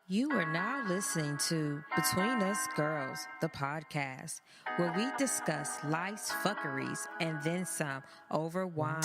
You are now listening to Between Us Girls, the podcast, where we discuss life's fuckeries and then some over wine.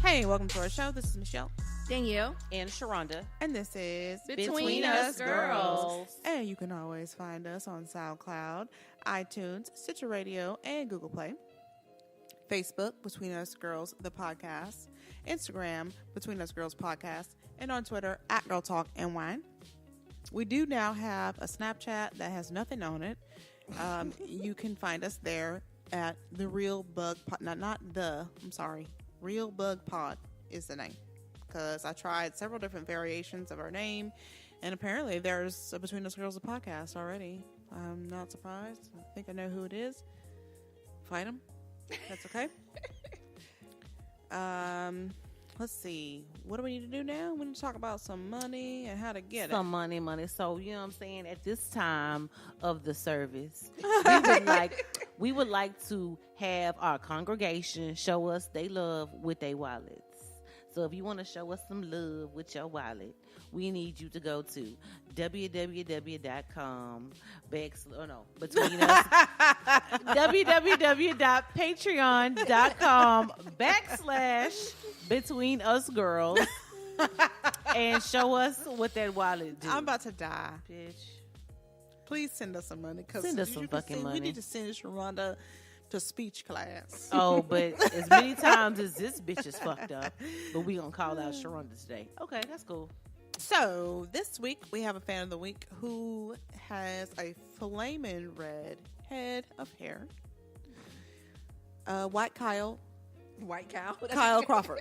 Hey, welcome to our show. This is Michelle. Danielle. And Sharonda. And this is Between Us Girls. And you can always find us on SoundCloud, iTunes, Stitcher Radio, and Google Play. Facebook, Between Us Girls, the podcast. Instagram, Between Us Girls Podcast. And on Twitter, @Girl Talk and Wine. We do now have a Snapchat that has nothing on it. You can find us there at the Real Bug Pod. Real Bug Pod is the name. Because I tried several different variations of our name, and apparently there's a Between Us Girls a podcast already. I'm not surprised. I think I know who it is. Fight them. That's okay. Let's see. What do we need to do now? We need to talk about some money and how to get it. Some money. So, you know what I'm saying? At this time of the service, we would like to have our congregation show us they love with their wallets. So if you want to show us some love with your wallet, we need you to go to www.patreon.com/betweenusgirls and show us what that wallet do. I'm about to die. Bitch. Please send us some money. Send us some fucking money. We need to send Sharonda to speech class. Oh, but as many times as this bitch is fucked up, but we gonna call out Sharonda today. Okay, that's cool. So this week we have a fan of the week who has a flaming red head of hair. White cow. Kyle Crawford.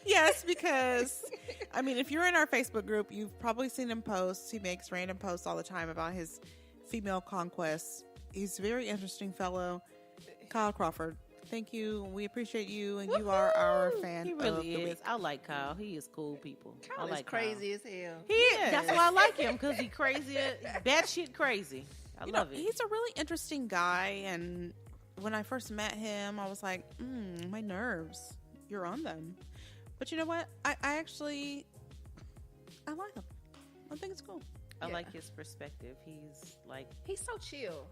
Yes, because I mean, if you're in our Facebook group, you've probably seen him post. He makes random posts all the time about his female conquests. He's a very interesting fellow. Kyle Crawford, thank you. We appreciate you, and you are our fan. He of really the is. week. I like Kyle. He is cool people. Kyle I like is crazy as hell. He is. That's why I like him, because he crazy. Batshit crazy. I love it. He's a really interesting guy, and when I first met him, I was like, my nerves. You're on them. But you know what? I actually like him. I think it's cool. I like his perspective. He's so chill.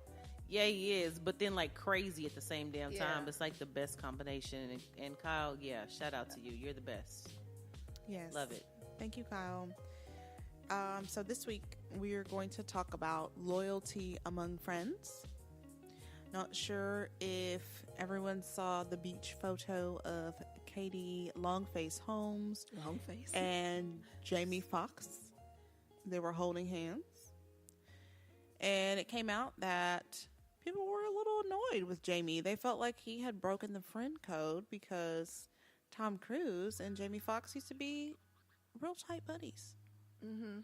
Yeah, he is, but then like crazy at the same damn time. Yeah. It's like the best combination. And Kyle, yeah, shout out to you. You're the best. Yes. Love it. Thank you, Kyle. So this week we are going to talk about loyalty among friends. Not sure if everyone saw the beach photo of Katie Holmes and Jamie Foxx. They were holding hands. And it came out that people were a little annoyed with Jamie. They felt like he had broken the friend code because Tom Cruise and Jamie Foxx used to be real tight buddies. Mm-hmm.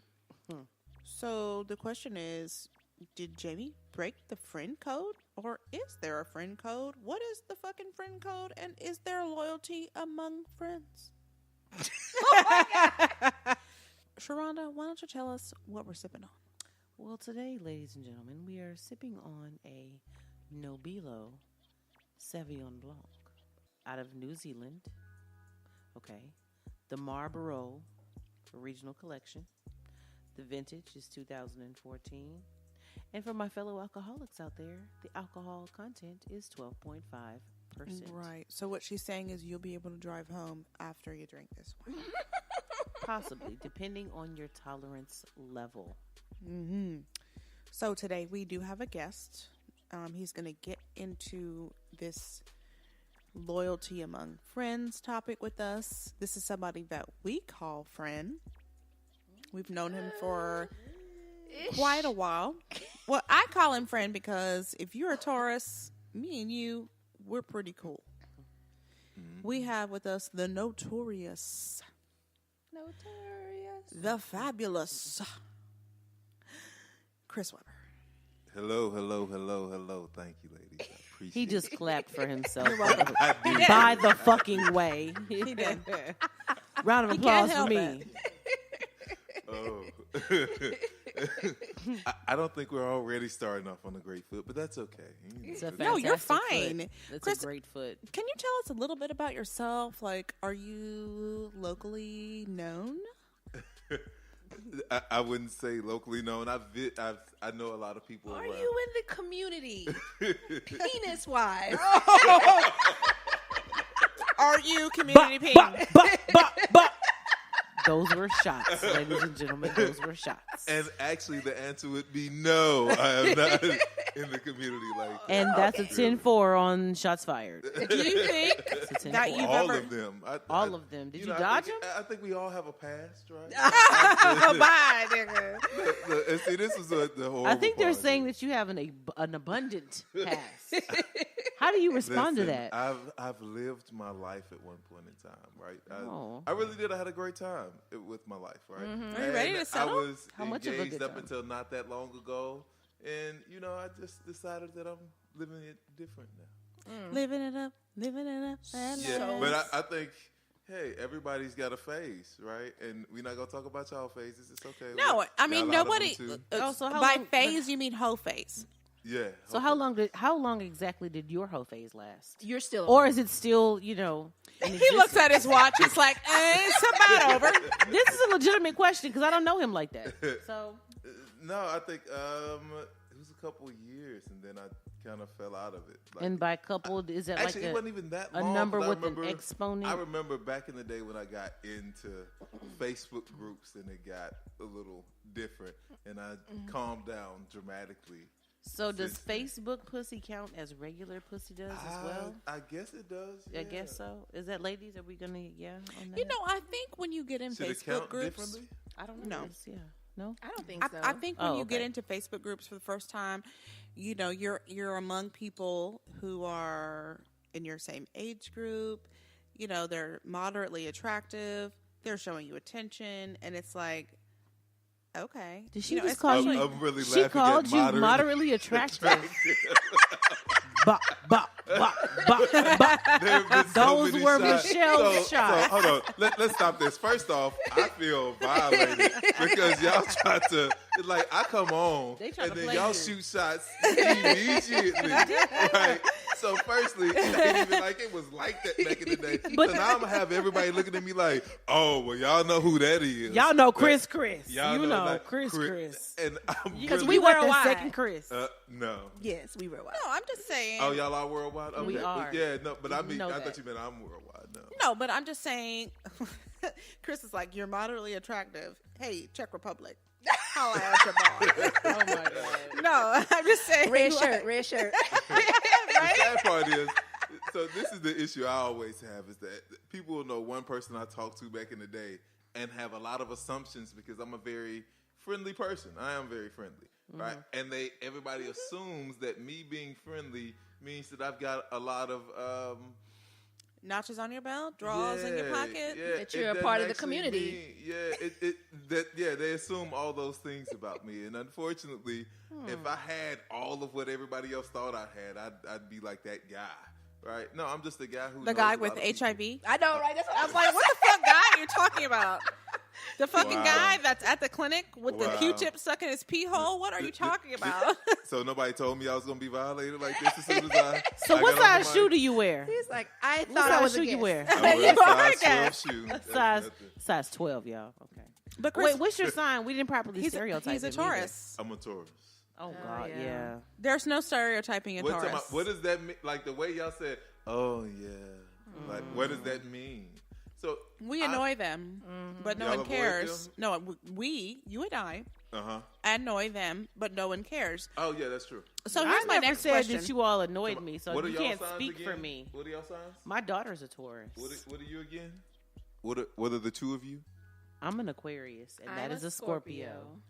So the question is, did Jamie break the friend code? Or is there a friend code? What is the fucking friend code? And is there loyalty among friends? Sharonda, why don't you tell us what we're sipping on? Well, today, ladies and gentlemen, we are sipping on a Nobilo Sauvignon Blanc out of New Zealand. Okay. The Marlborough Regional Collection. The vintage is 2014. And for my fellow alcoholics out there, the alcohol content is 12.5%. Right. So what she's saying is you'll be able to drive home after you drink this wine. Possibly, depending on your tolerance level. Mm-hmm. So today we do have a guest. He's going to get into this loyalty among friends topic with us. This is somebody that we call friend. We've known him for quite a while. Well, I call him friend because if you're a Taurus, me and you, we're pretty cool. Mm-hmm. We have with us the notorious, the fabulous Chris Webber. Hello. Thank you, ladies. I appreciate He just clapped for himself. I did. By the fucking way. He did. Round of He applause can't for help me. Oh. I don't think we're already starting off on a great foot, but that's okay. It's a No, you're fantastic fine. foot. It's Chris, a great foot. Can you tell us a little bit about yourself? Like, are you locally known? I wouldn't say locally known. I know a lot of people. Are around. you in the community? Penis wise. Are you community ping? Those were shots, ladies and gentlemen. Those were shots. And actually, the answer would be no. I am not in the community like that. And that's a 10-4 on shots fired. Do you think It's a 10-4. that you've All ever... of them. All of them. Did you know, dodge I think we all have a past, right? Bye, nigga. And see, this is the horrible I think they're part. saying that you have an abundant past. How do you respond to Listen, that? I've lived my life at one point in time, right? Oh. I really did. I had a great time with my life, right? Are you ready to settle? I was How much of a engaged good up time? until not that long ago, and I just decided that I'm living it different now. Living it up. that Yeah, life. but I think, hey, everybody's got a phase, right? And we're not gonna talk about y'all phases. It's okay. No, We I mean, got a lot of nobody... them, too. So how by long- phase, you mean hoe phase. Yeah. So how long exactly did your hoe phase last? You're still. Or is it still, in He looks existence? at his watch. He's like, it's about over. This is a legitimate question because I don't know him like that. So No, I think it was a couple of years, and then I kind of fell out of it. Like, and by coupled, is that actually, it like wasn't even that a long. number 'cause with an exponent? I remember back in the day when I got into Facebook groups, and it got a little different, and I calmed down dramatically. So does since then. Facebook pussy count as regular pussy does as well? I guess it does. I yeah. guess so. Is that ladies? Are we gonna on that? You know, I think when you get in Should it Facebook count groups... differently? I don't No. know. Yeah. No. I don't think so. I think when Oh, you get okay. into Facebook groups for the first time, you're among people who are in your same age group. They're moderately attractive. They're showing you attention, and it's like, okay. Did she You know, just call especially- you? I'm really She laughing called at you moderately attractive. Bop, bop, bop, bop, bop. There have been so Those many were shots. Michelle's shots. So, hold on. Let's stop this. First off, I feel violated because y'all try to, like, I come on They try and to then play y'all you. shoot shots immediately. Right? So, firstly, it ain't even like it was like that back in the day. But- so now I'm going to have everybody looking at me like, oh, well, y'all know who that is. Y'all know Chris. Y'all You know like, Chris. And I'm Because really, we got the worldwide. second Chris. no. yes, we were. Wild. No, I'm just saying. Oh, y'all are worldwide? Okay. We are. Yeah, no, but I mean, know I that. thought you meant I'm worldwide. No. No, but I'm just saying. Chris is like, you're moderately attractive. Hey, Czech Republic. Holla at your boy. Oh my god. No, I'm just saying. Red like- shirt, red shirt. The sad part is, so this is the issue I always have is that people will know one person I talked to back in the day and have a lot of assumptions because I'm a very friendly person. I am very friendly, right? And everybody assumes that me being friendly means that I've got a lot of Notches on your belt, drawers in your pocket. Yeah, That you're it a part of doesn't the actually community. mean- they assume all those things about me, and unfortunately, if I had all of what everybody else thought I had, I'd be like that guy, right? No, I'm just a guy who The knows guy a with lot of people. HIV. I know, right? That's what I was like, what the fuck guy are you talking about? The fucking Wow. guy that's at the clinic with the Wow. Q-tip stuck in his pee hole? What are you talking about? So nobody told me I was gonna be violated like this as soon as I. So I what got off size the shoe mic. do you wear? He's like, I What thought I size was shoe a you guest. wear? I wear You a are size a guest. 12 shoe. Size 12, y'all. Okay. But Chris, Wait, what's your sign? We didn't properly he's stereotype a him either. Taurus. I'm a Taurus. Oh God, yeah. yeah. There's no stereotyping in Taurus. What does that mean? Like the way y'all said, "Oh yeah," like what does that mean? So We annoy them, but no Y'all one avoid cares. them? No, you and I Uh-huh. annoy them, but no one cares. Oh yeah, that's true. So I here's my never next said question. that you all annoyed me, so What are you y'all can't signs speak again? for me. What are y'all signs? My daughter's a Taurus. What are you again? What are the two of you? I'm an Aquarius, and that I'm is a Scorpio.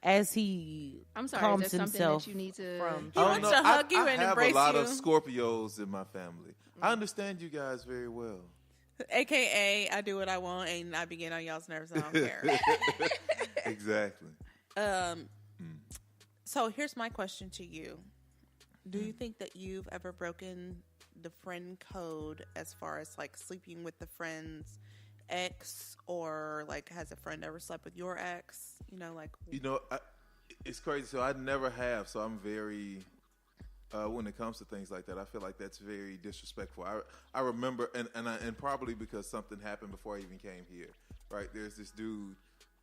As he I'm sorry, calms is there something himself that you need to... from. He wants to hug you I and have embrace a lot you. of Scorpios in my family. I understand you guys very well. AKA, I do what I want and I begin on y'all's nerves. I don't care. Exactly. So here's my question to you. Do you think that you've ever broken the friend code as far as like sleeping with the friend's ex, or like has a friend ever slept with your ex? You know, like it's crazy. So I never have. So I'm very when it comes to things like that, I feel like that's very disrespectful. I remember, and probably because something happened before I even came here. Right? There's this dude.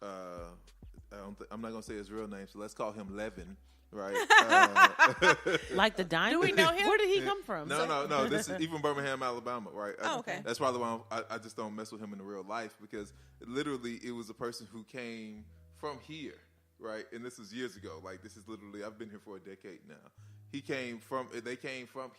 I'm not gonna say his real name, so let's call him Levin. Right? Like the diner. Do we know him? Where did he come from? No. This is even Birmingham, Alabama. Right? Oh, okay. That's probably why I just don't mess with him in the real life, because literally it was a person who came from here. Right? And this was years ago. Like, this is literally, I've been here for a decade now. They came from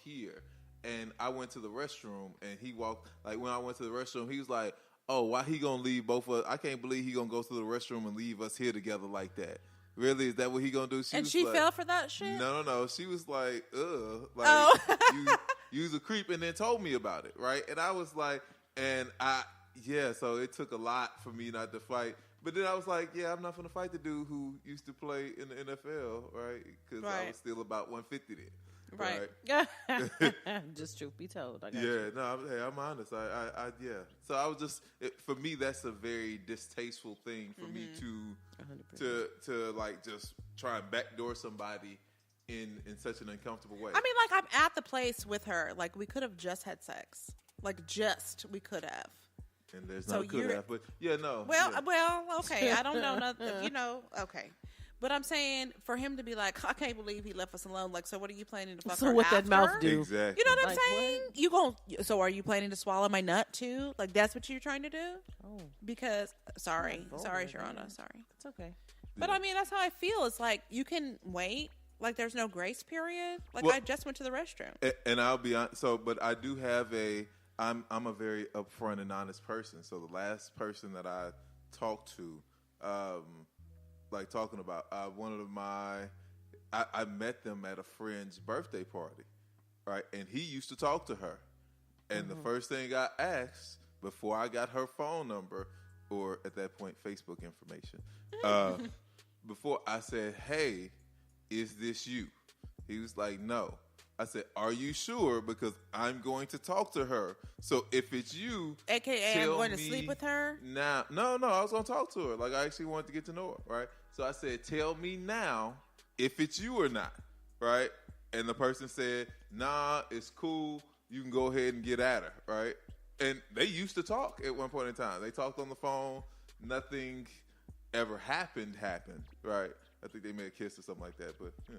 here, and I went to the restroom, and he walked, like, when I went to the restroom, he was like, oh, why he gonna leave both of us? I can't believe he gonna go to the restroom and leave us here together like that. Really? Is that what he gonna do? She fell for that shit? No. She was like, ugh. Like, you was a creep, and then told me about it, right? And I was like, so it took a lot for me not to fight. But then I was like, yeah, I'm not going to fight the dude who used to play in the NFL, right? Because I was still about 150 then. Right. Just truth be told. I'm honest. So I was just, for me, that's a very distasteful thing for me to like just try and backdoor somebody in such an uncomfortable way. I mean, like, I'm at the place with her. Like, we could have just had sex. Like, we could have. And there's no could have, but no. Well, okay. I don't know nothing, okay. But I'm saying, for him to be like, I can't believe he left us alone. Like, so what are you planning to fuck her So what after? that mouth do? Exactly. You know what I'm saying? So are you planning to swallow my nut too? Like, that's what you're trying to do? Oh. Because, sorry, Sharona, sorry. It's okay. But I mean, that's how I feel. It's like, you can wait. Like, there's no grace period. Like, I just went to the restroom. And I'll be honest. but I do have I'm a very upfront and honest person. So the last person that I talked to, like talking about, I met them at a friend's birthday party, right? And he used to talk to her. And the first thing I asked before I got her phone number, or at that point, Facebook information, before I said, hey, is this you? He was like, no. I said, are you sure? Because I'm going to talk to her. So if it's you, AKA I'm going to sleep with her? Now, no, I was going to talk to her. Like, I actually wanted to get to know her, right? So I said, tell me now if it's you or not, right? And the person said, nah, it's cool. You can go ahead and get at her, right? And they used to talk at one point in time. They talked on the phone. Nothing ever happened, right? I think they may have kissed or something like that, but yeah.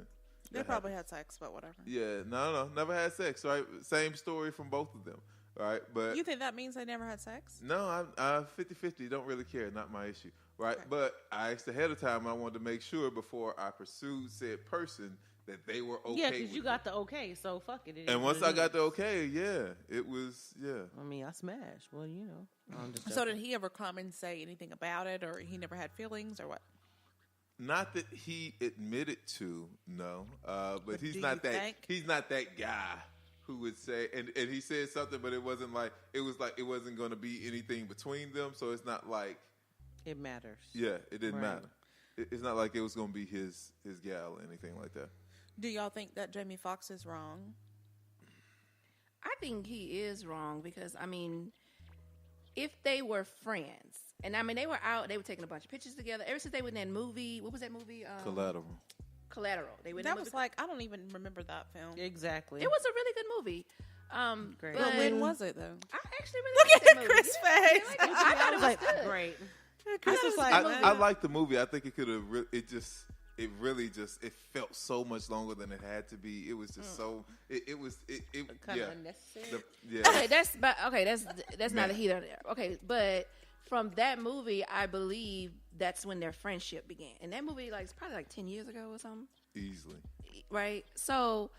They probably had sex, but whatever. Yeah, no, never had sex, right? Same story from both of them, right? But you think that means they never had sex? No, I'm 50-50. Don't really care. Not my issue, right? Okay. But I asked ahead of time. I wanted to make sure before I pursued said person that they were okay. Yeah, because you got the okay, so fuck it. And once I got the okay, it was. I mean, I smashed. Well, So did he ever come and say anything about it, or he never had feelings, or what? Not that he admitted to, no. But he's not that guy who would say, and he said something, but it wasn't like it wasn't going to be anything between them. So it's not like it matters. Yeah, it didn't matter. It's not like it was going to be his gal or anything like that. Do y'all think that Jamie Foxx is wrong? I think he is wrong because, I mean, if they were friends, and I mean, they were out, they were taking a bunch of pictures together. Ever since they were in that movie, what was that movie? Collateral. They were. That was like, I don't even remember that film. Exactly. It was a really good movie. Great. But when was it though? I actually really liked that movie. Chris' face. I thought it was good. Great. Chris was like, I liked the movie. I think it could have. It really felt so much longer than it had to be. It was just so. It was kind of unnecessary. Okay, that's neither here nor there. Okay, but from that movie, I believe that's when their friendship began. And that movie, like, it's probably like 10 years ago or something. Easily. Right. So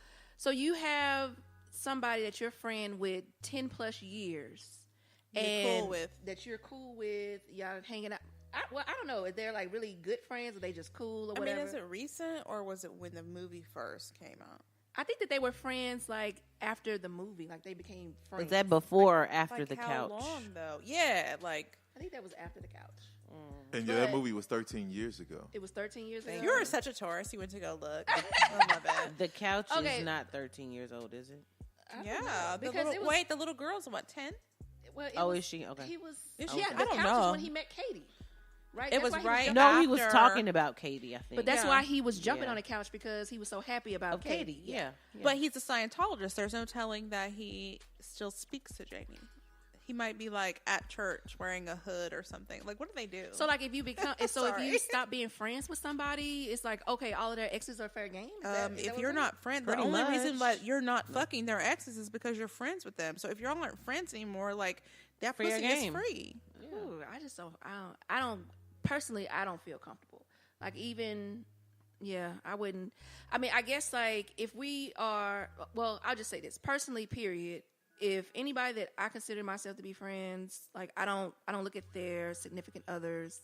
you have somebody that you're friend with 10 plus years, that you're cool with. Y'all hanging out. I don't know. If they're like really good friends, or they just cool or whatever. I mean, is it recent or was it when the movie first came out? I think that they were friends like after the movie, like they became friends. Was that before or after the couch? How long though? Yeah, like I think that was after the couch. And that movie was 13 years ago. It was 13 years ago. You were such a tourist. You went to go look. I love it. The couch is not 13 years old, is it? Yeah. The little girl's what, 10? Well, is she? Okay. He was. Is Yeah, she? the I don't couch know. is when he met Katie. Right. It was right. No, he was after- talking about Katie, I think. But that's Yeah. why he was jumping on the couch because he was so happy about Katie. Yeah. But he's a Scientologist. There's no telling that he still speaks to Jamie. He might be like at church wearing a hood or something. Like, what do they do? So like if you become if Sorry. you stop being friends with somebody, it's like okay, all of their exes are fair game. Is that if what you're it is? not friends, the Pretty only much. reason that you're not fucking their exes is because you're friends with them. So if y'all aren't friends anymore, like that Fair pussy game. is free. Ooh, I just don't. I don't personally. I don't feel comfortable. Like even, yeah, I wouldn't. I mean, I guess like if we are. Well, I'll just say this personally. Period. If anybody that I consider myself to be friends, like I don't look at their significant others,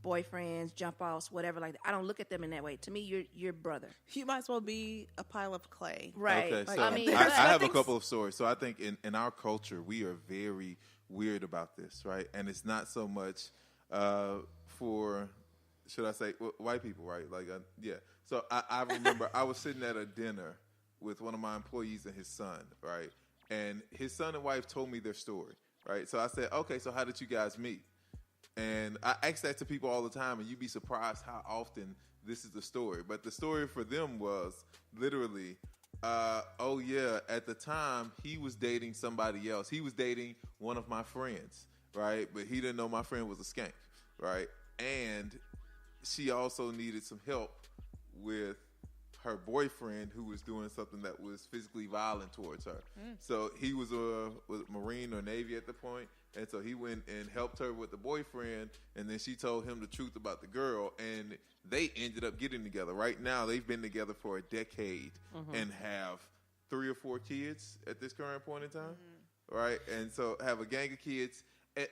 boyfriends, jump offs, whatever like that. I don't look at them in that way. To me, you're your brother, You might as well be a pile of clay. right? Okay, Like, so I mean, I but- have a couple of stories. So I think in our culture, we are very weird about this, right? And it's not so much for, should I say, white people, right? Like, yeah. So I remember I was sitting at a dinner with one of my employees and his son, right? And his son and wife told me their story, right? So I said, okay, so how did you guys meet? And I ask that to people all the time, and you'd be surprised how often this is the story. But the story for them was literally, oh yeah, at the time he was dating somebody else. He was dating one of my friends, right? But he didn't know my friend was a skank, right? And she also needed some help with her boyfriend who was doing something that was physically violent towards her. So he was a Marine or Navy at the point, and so he went and helped her with the boyfriend, and then she told him the truth about the girl, and they ended up getting together. Right now, they've been together for a decade and have 3 or 4 kids at this current point in time, right? And so have a gang of kids.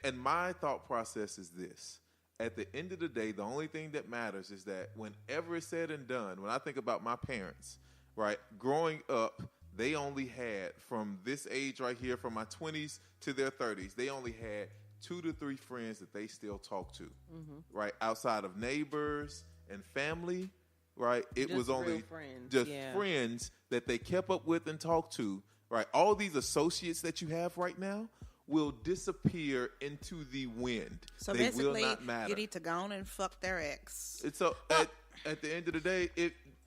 And my thought process is this. At the end of the day, the only thing that matters is that whenever it's said and done, when I think about my parents, right, growing up, they only had, from this age right here, from my 20s to their 30s, they only had 2 to 3 friends that they still talk to, right, outside of neighbors and family, right? It Just was only real friends, just yeah. friends that they kept up with and talked to, right? All these associates that you have right now will disappear into the wind. So they basically, will not matter. you need to go on and fuck their ex. It's so at the end of the day,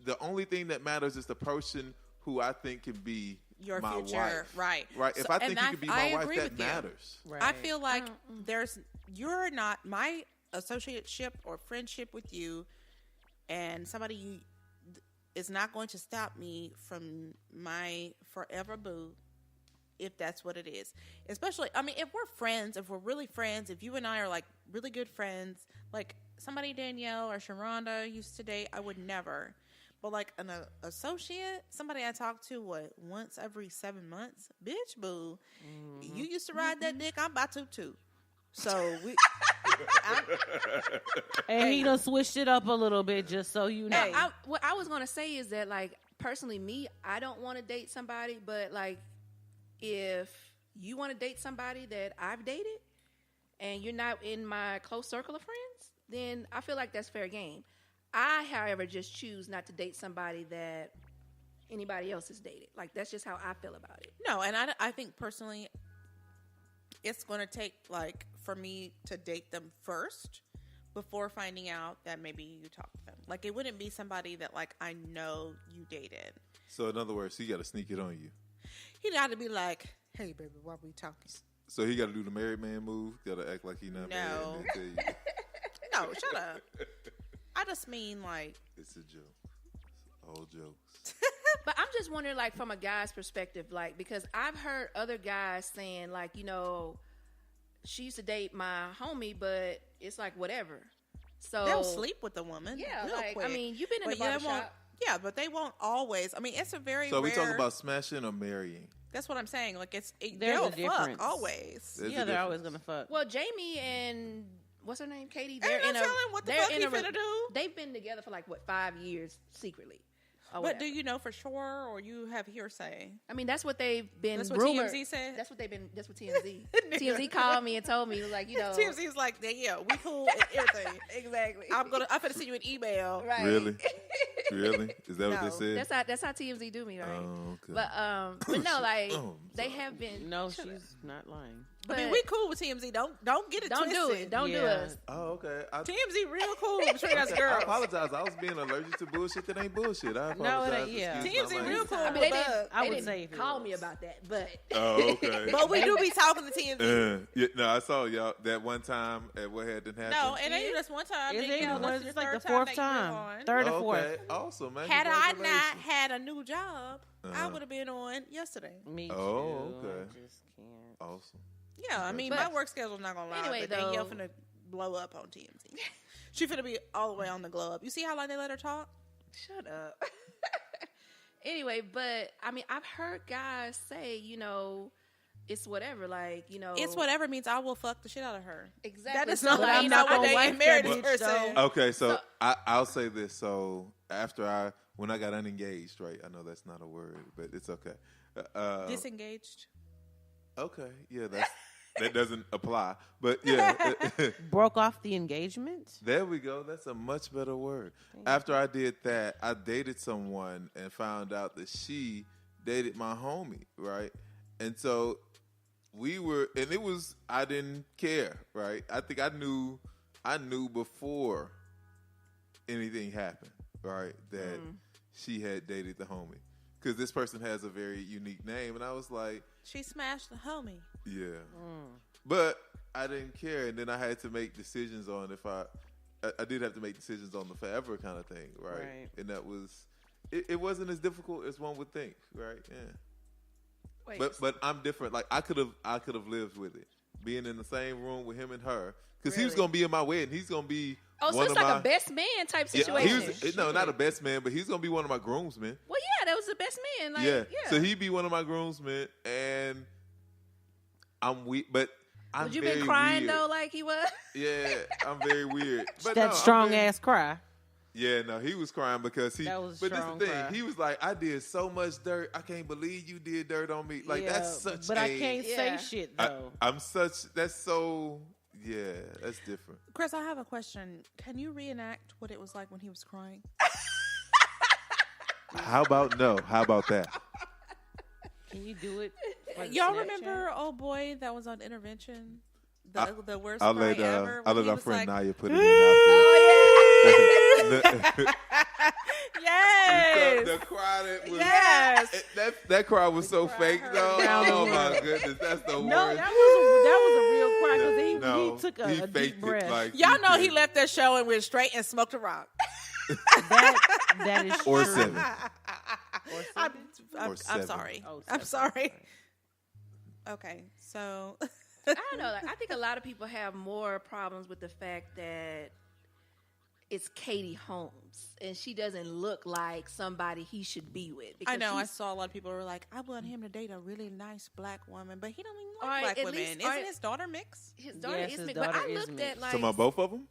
the only thing that matters is the person who I think can be Your my future, wife. right? Right. If So- I think and you can be my wife, agree that with you. matters. Right. I feel like you're not my associateship or friendship with you, and somebody is not going to stop me from my forever boo. If that's what it is. Especially, I mean, if we're friends, if we're really friends, if you and I are like really good friends, like somebody Danielle or Sharonda used to date, I would never. But like an associate, somebody I talk to, once every 7 months? Bitch, boo. You used to ride that dick, I'm about to too. So we... And he done switched it up a little bit, just so you know. What I was going to say is that, like, personally, me, I don't want to date somebody, but, like, if you want to date somebody that I've dated and you're not in my close circle of friends, then I feel like that's fair game. I, however, just choose not to date somebody that anybody else has dated. Like, that's just how I feel about it. No, and I think personally, it's going to take, like, for me to date them first before finding out that maybe you talk to them. Like, it wouldn't be somebody that, like, I know you dated. So in other words, he got to sneak it on you. He got to be like, hey, baby, why we talking? So he got to do the married man move. Got to act like he not married. No. And then tell you, No, shut up. I just mean, like... it's a joke. It's all jokes. But I'm just wondering, like, from a guy's perspective, like, because I've heard other guys saying, like, you know, she used to date my homie, but it's like whatever. So They'll sleep with the woman. Yeah, real like, quick. I mean, you've been in But the barbershop. Yeah, but they won't always. I mean, it's a very So rare... we talking about smashing or marrying? That's what I'm saying. Like, There's they'll a difference. fuck always. There's a Yeah, they're always difference. going to fuck. Well, Jamie and what's her name, Katie? Ain't no telling what the fuck he finna do. They've been together for like what 5 years secretly. But do you know for sure, or you have hearsay? I mean, that's what they've been. That's what rumored. TMZ said. That's what they've been. That's what TMZ. TMZ called me and told me, like, you know, TMZ's like, yeah, we cool and everything. Exactly. I'm gonna send you an email. Right. Really? Really? Is that what they said? That's how TMZ do me, right? Oh, okay. But no, like they have been. No, she's not lying. But I mean, we cool with TMZ. Don't get it don't twisted. do it. Don't do us. Oh, okay. TMZ real cool between us I girls. apologize. I was being allergic to bullshit that ain't bullshit. I No, it apologize. ain't, yeah. Excuse my TMZ real language. cool. I mean, they with didn't. us. I They would didn't say if it call was. me about that, but Oh, okay. But we do be talking to TMZ. Yeah, no, I saw y'all that one time at what had happened. No, it ain't just one time. Is Nigga, it? this is It's like the third fourth that you time. were on. Third or fourth. Okay, awesome, man. Had I not Congratulations. had a new job, I Uh-huh. would have been on yesterday. Me too. Oh, okay. I just can't. Awesome. Yeah, I mean, But- my work schedule's not gonna lie. Anyway, but Danielle though- finna blow up on TMZ. She finna be all the way on the glow up. You see how long they let her talk? shut up. Anyway, but I mean, I've heard guys say, you know, it's whatever. Like, you know, It's whatever means I will fuck the shit out of her. Exactly. That is So, not like, what I'm I'm not not gonna what they wife married that this bitch, person. though. Okay, so, So- I'll say this. So when I got unengaged, right? I know that's not a word, but it's okay. Disengaged. Okay, yeah, that doesn't apply. But yeah, Broke off the engagement? there we go. That's a much better word. After I did that, I dated someone and found out that she dated my homie, right? And so and it was, I didn't care, right? I think I knew before anything happened, right, that she had dated the homie. Because this person has a very unique name. And I was like, She smashed the homie. yeah. But I didn't care. And then I had to make decisions on I did have to make decisions on the forever kind of thing, right? Right. And that was, it wasn't as difficult as one would think, right? Yeah. wait, But I'm different. Like I could have lived with it, being in the same room with him and her, because he was Really? gonna be in my wedding. He's gonna be oh, so one it's of like my a best man type yeah, situation. no, not a best man, but he's gonna be one of my groomsmen. Well, yeah, that was the best man. Like, yeah. yeah. So he'd be one of my groomsmen, and I'm weak, but I'm Would you very been crying weird. though, like he was? Yeah, I'm very weird. But That no, I'm strong very- ass cry. Yeah, no, he was crying because That was a But this is strong the thing. cry. He was like, I did so much dirt. I can't believe you did dirt on me. Like Yeah, that's such. But I can't Yeah. say shit I- though. I'm such. That's so. Yeah, that's different. Chris, I have a question. Can you reenact what it was like when he was crying? How about no? How about that? Can you do it? for the Y'all Snapchat? remember old boy that was on Intervention? The worst I'll cry let ever? I'll when let he our was friend like, Naya put it in after. Yes! the cry that was Yes! that cry was so fake hurt though. down Oh the my road. goodness, that's the No, worst. that was a real cry because No, he took a faked deep it breath. like Y'all know did. he left that show and went straight and smoked a rock. that is Or true. 7. I'm Or 7. sorry. Oh, I'm 7. sorry. Okay, so I don't know. Like, I think a lot of people have more problems with the fact that it's Katie Holmes and she doesn't look like somebody he should be with. I because know I he's- saw a lot of people were like, I want him to date a really nice black woman, but he don't even All like right, black at women. least- Isn't all right. his daughter mixed? his daughter Yes, is his mixed. But daughter I is looked mixed. at like Talking about both of them?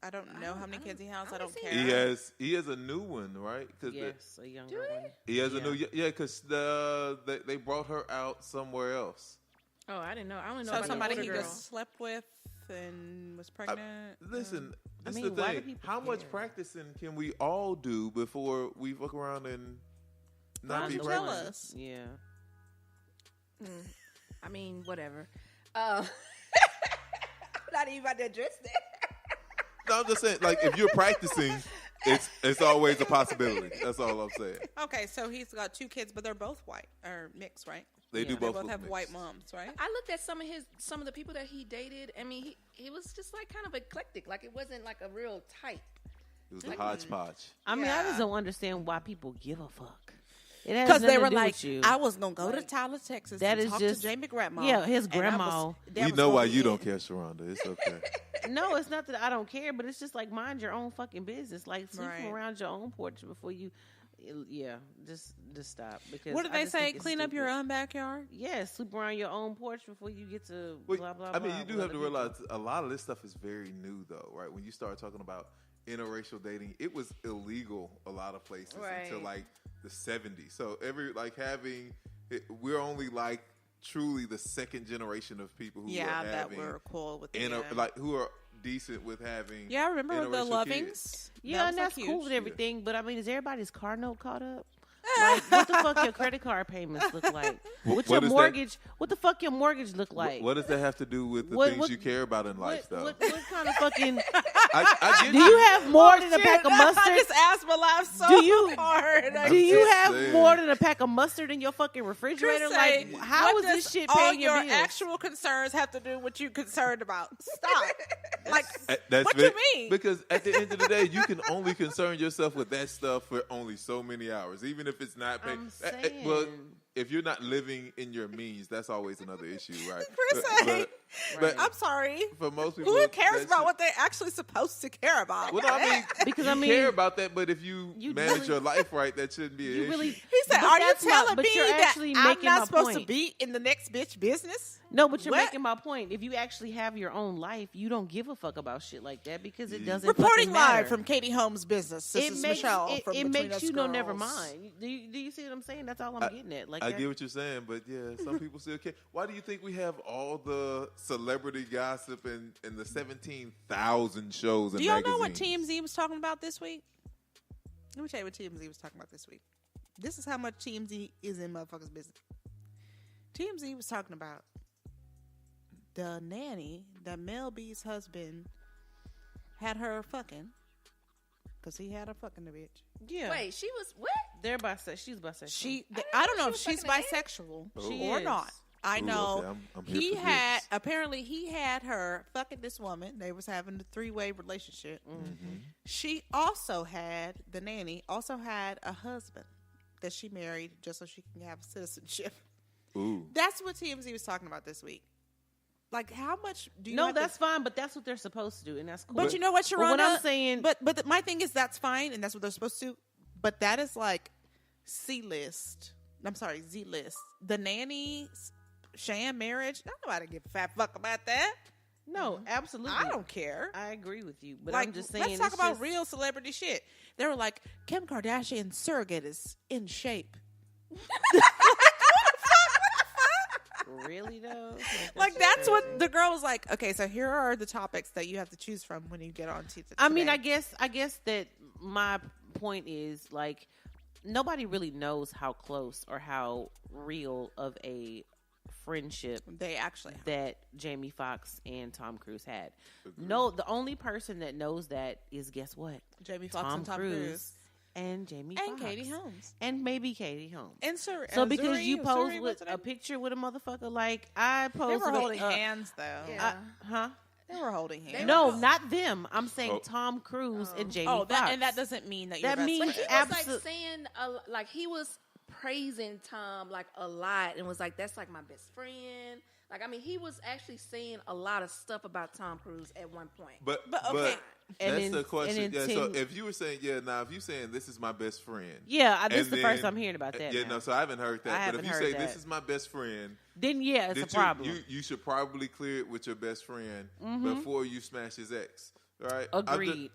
I don't know how many kids he has. I don't haven't care. seen He has a new one, right? Cause Yes, a younger Do one. he has a Yeah. new because they brought her out somewhere else. oh, I didn't know. I only know So about somebody the he older girl. just slept with and was pregnant. Listen, I this mean, is the why do thing. people How much care? practicing can we all do before we fuck around and Why not don't be you tell pregnant? us? Yeah. I mean, whatever. Not even about to address that. No, I'm just saying, like, if you're practicing, it's always a possibility. That's all I'm saying. Okay, so he's got 2 kids, but they're both white or mixed, right? They Yeah. do They They both. both look have mixed. white moms, right? I looked at some of the people that he dated. I mean, he was just like kind of eclectic. Like it wasn't like a real type. It was a hodgepodge. I mean, I just Yeah. don't understand why people give a fuck. It has Because they nothing to were do like, with you. I was gonna go to Tyler, Texas, That and is talk just- to Jamie grandma. yeah, his and I grandma. was- that We was know gonna why be you it. don't care, Sharonda. It's okay. No, it's not that I don't care, but it's just like mind your own fucking business. Like sleep Right. around your own porch before you. Yeah, just stop. Because What did I they just say? think it's Clean up your stupid. own backyard. Yeah, sleep around your own porch before you get to Well, blah blah. I mean, blah you do with have to other people. realize a lot of this stuff is very new, though, right? When you start talking about interracial dating, it was illegal a lot of places until like the 70s. So we're only like truly the second generation of people who are having that were cool with who are decent with having. Yeah, I remember the Lovings. Kids. Yeah, and that's cool and everything. But I mean, is everybody's car note caught up? Like, what the fuck your credit card payments look like? What your mortgage? What the fuck your mortgage look like? What does that have to do with the things you care about in life, though? What kind of fucking? I do you have more than a pack of mustard? I just asked my life so hard. Do you have more than a pack of mustard in your fucking refrigerator? Like, how is this shit paying your bills? All your actual concerns have to do with what you're concerned about. Stop. Like, that's what you mean? Because at the end of the day, you can only concern yourself with that stuff for only so many hours, even if it's not paid. I'm saying. Well, if you're not living in your means, that's always another issue, right? But I'm sorry. For most people, who cares about what they're actually supposed to care about? Well, because you care about that, but if you manage your life right, that shouldn't be an issue. He said, "Are you telling me that I'm not supposed to be in the next bitch business?" No, but you're making my point. If you actually have your own life, you don't give a fuck about shit like that because it doesn't. Reporting matter. live from Katie Holmes' business. This is Michelle. It makes you know. Never mind. Do you see what I'm saying? That's all I'm getting at. Like I get what you're saying, but yeah, some people still care. Why do you think we have all the celebrity gossip and the 17,000 shows and do y'all magazines? know what TMZ was talking about this week? Let me tell you what TMZ was talking about this week. This is how much TMZ is in motherfuckers' business. TMZ was talking about the nanny that Mel B's husband had her fucking because he had her fucking the bitch. Yeah. Wait, she was what? They're bisexual. She's bisexual. I don't know if she's bisexual or not. I know okay. he had her fucking this woman. They was having a 3-way relationship. Mm-hmm. She also had the nanny also had a husband that she married just so she can have citizenship. Ooh. That's what TMZ was talking about this week. Like, how much do you? No, that's fine, but that's what they're supposed to do, and that's cool. But you know what, Sharona? What I'm saying, but my thing is that's fine, and that's what they're supposed to. But that is like Z-list. The nanny's sham marriage. Nobody give a fat fuck about that. No, absolutely. I don't care. I agree with you, but like, I'm just saying. Let's talk about real celebrity shit. They were like, Kim Kardashian's surrogate is in shape. Really though? Like that's what the girl was like. Okay, so here are the topics that you have to choose from when you get on TV. I mean, I guess that my point is like nobody really knows how close or how real of a friendship they actually have. That Jamie Foxx and Tom Cruise had. No, the only person that knows that is guess what? Jamie Foxx and Tom Cruise. And Jamie Foxx. And Katie Holmes. And maybe Katie Holmes. And so because you posed with a picture with a motherfucker like I posed with... They were holding with, hands, though. Yeah. They were holding hands. No, not them. I'm saying Tom Cruise and Jamie Foxx. And that doesn't mean that you're that means but he was like saying, like he was praising Tom like a lot and was like, that's like my best friend. Like, I mean, he was actually saying a lot of stuff about Tom Cruise at one point. But okay. That's the question. Yeah, so if you were saying, if you're saying this is my best friend. Yeah, this is the first I'm hearing about that. Yeah, now. No, so I haven't heard that. But if you say this is my best friend. Then yeah, it's a problem. You should probably clear it with your best friend before you smash his ex. Right? Agreed.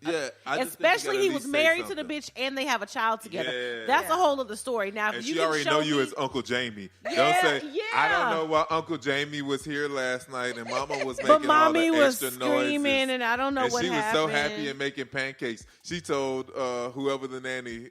Especially he was married to the bitch and they have a child together. Yeah. That's a whole other story. Now, and if she you already know you me, as Uncle Jamie. Yeah, don't say, yeah. I don't know why Uncle Jamie was here last night and Mama was making but Mommy all the was extra screaming noises. And I don't know and what happened. She was so happy and making pancakes. She told whoever the nanny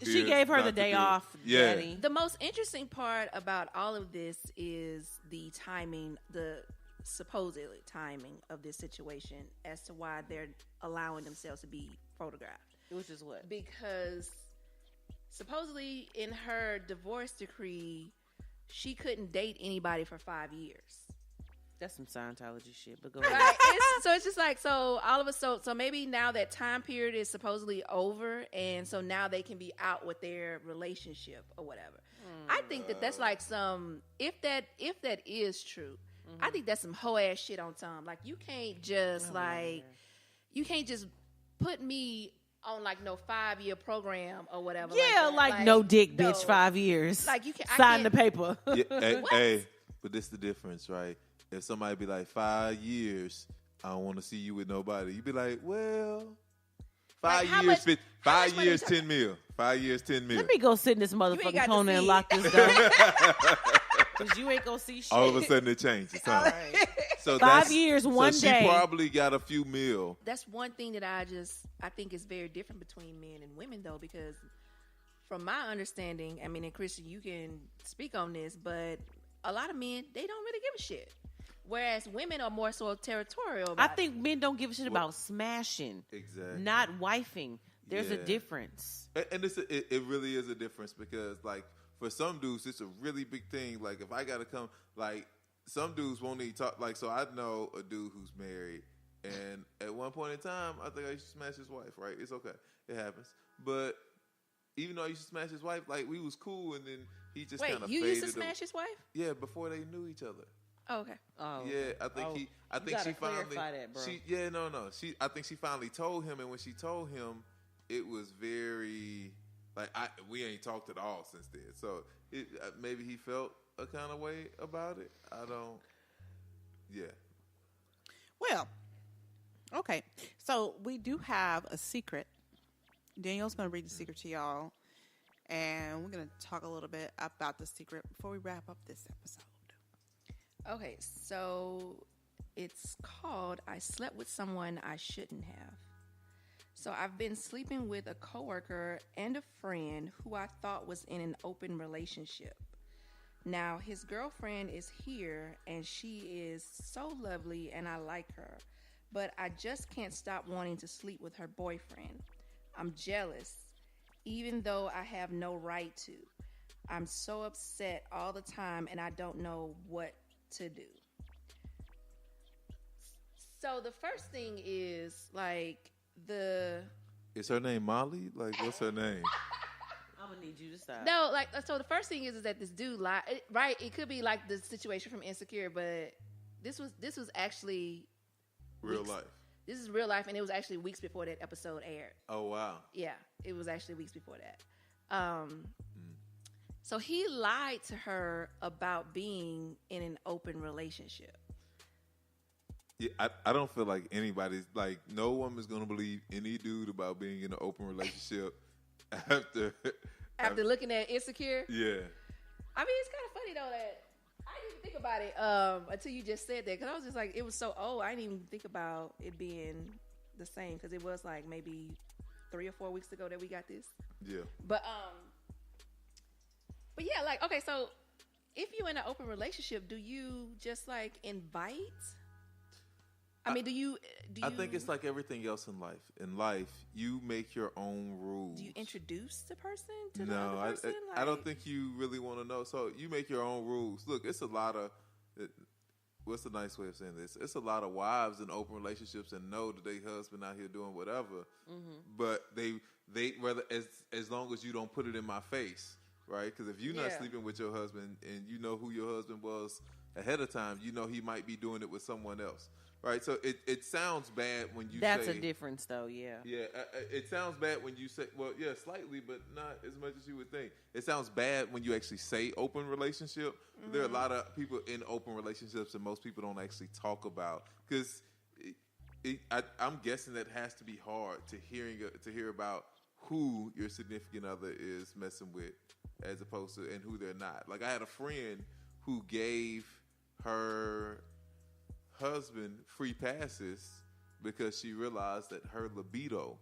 she gave her the day off, Daddy. The most interesting part about all of this is the timing, the supposedly timing of this situation as to why they're allowing themselves to be photographed. Which is what? Because supposedly in her divorce decree, she couldn't date anybody for 5 years. That's some Scientology shit, but go ahead. So it's just like, so all of us, so maybe now that time period is supposedly over, and so now they can be out with their relationship or whatever. I think that's like some, if that is true, I think that's some hoe ass shit on Tom. Like you can't just you can't just put me on like no 5-year program or whatever. Yeah, like no dick, bitch, 5 years. Like you can't sign the paper. Yeah, hey, but this the difference, right? If somebody be like 5 years, I don't want to see you with nobody. You be like, well, 5 how years, much- 5 money years, you 10 mil. 5 years, 10 mil. Let me go sit in this ain't motherfucking got to corner and see lock it. this door. Because you ain't going to see shit. All of a sudden it changes, huh? Right. So 5 years, one so day. she probably got a few mil. That's one thing that I think is very different between men and women, though, because from my understanding, I mean, and Christian, you can speak on this, but a lot of men, they don't really give a shit. Whereas women are more so territorial about I think men don't give a shit about smashing. Exactly. Not wifing. There's a Yeah. difference. And it really is a difference because, like, for some dudes, it's a really big thing. Like, if I got to come, like, some dudes won't even talk. Like, so I know a dude who's married, and at one point in time, I think I used to smash his wife, right? It's okay. It happens. But even though I used to smash his wife, like, we was cool, and then he just kind of Wait, faded. you used to smash his wife? Yeah, before they knew each other. Oh, okay. Oh. Yeah, I think I think gotta she finally. clarify that, bro. I think she finally told him, and when she told him, it was very like we ain't talked at all since then. So maybe he felt a kind of way about it. I don't. Yeah. Well, okay. So we do have a secret. Danielle's going to read the secret to y'all, and we're going to talk a little bit about the secret before we wrap up this episode. Okay, so it's called I Slept with Someone I Shouldn't Have. So I've been sleeping with a coworker and a friend who I thought was in an open relationship. Now, his girlfriend is here, and she is so lovely, and I like her. But I just can't stop wanting to sleep with her boyfriend. I'm jealous, even though I have no right to. I'm so upset all the time, and I don't know what to do. So the first thing is, like, Is her name Molly? Like, what's her name? I'm going to need you to stop. No, like, so the first thing is that this dude lied, right? It could be like the situation from Insecure, but this was actually Real weeks- life. This is real life, and it was actually weeks before that episode aired. Oh wow. Yeah, it was actually weeks before that. So he lied to her about being in an open relationship. Yeah, I don't feel like anybody's like no woman's gonna believe any dude about being in an open relationship after Looking at Insecure, yeah. I mean, it's kind of funny though that I didn't even think about it until you just said that, because I was just like, it was so old. I didn't even think about it being the same, because it was like maybe 3 or 4 weeks ago that we got this. Yeah. But yeah, like, okay, so if you're in an open relationship, do you just like invite? I mean, do you? I think it's like everything else in life. In life, you make your own rules. Do you introduce the person to the No, other person? I don't think you really want to know. So you make your own rules. Look, it's a lot of. What's a nice way of saying this? It's a lot of wives in open relationships and know that they husband out here doing whatever, but they rather as long as you don't put it in my face, right? Because if you're not sleeping with your husband and you know who your husband was ahead of time, you know he might be doing it with someone else. Right, so it sounds bad when you That's say... a difference, though, yeah. Yeah, it sounds bad when you say... Well, yeah, slightly, but not as much as you would think. It sounds bad when you actually say open relationship. There are a lot of people in open relationships and most people don't actually talk about. Because I'm guessing that has to be hard to hear about who your significant other is messing with as opposed to... and who they're not. Like, I had a friend who gave her husband free passes because she realized that her libido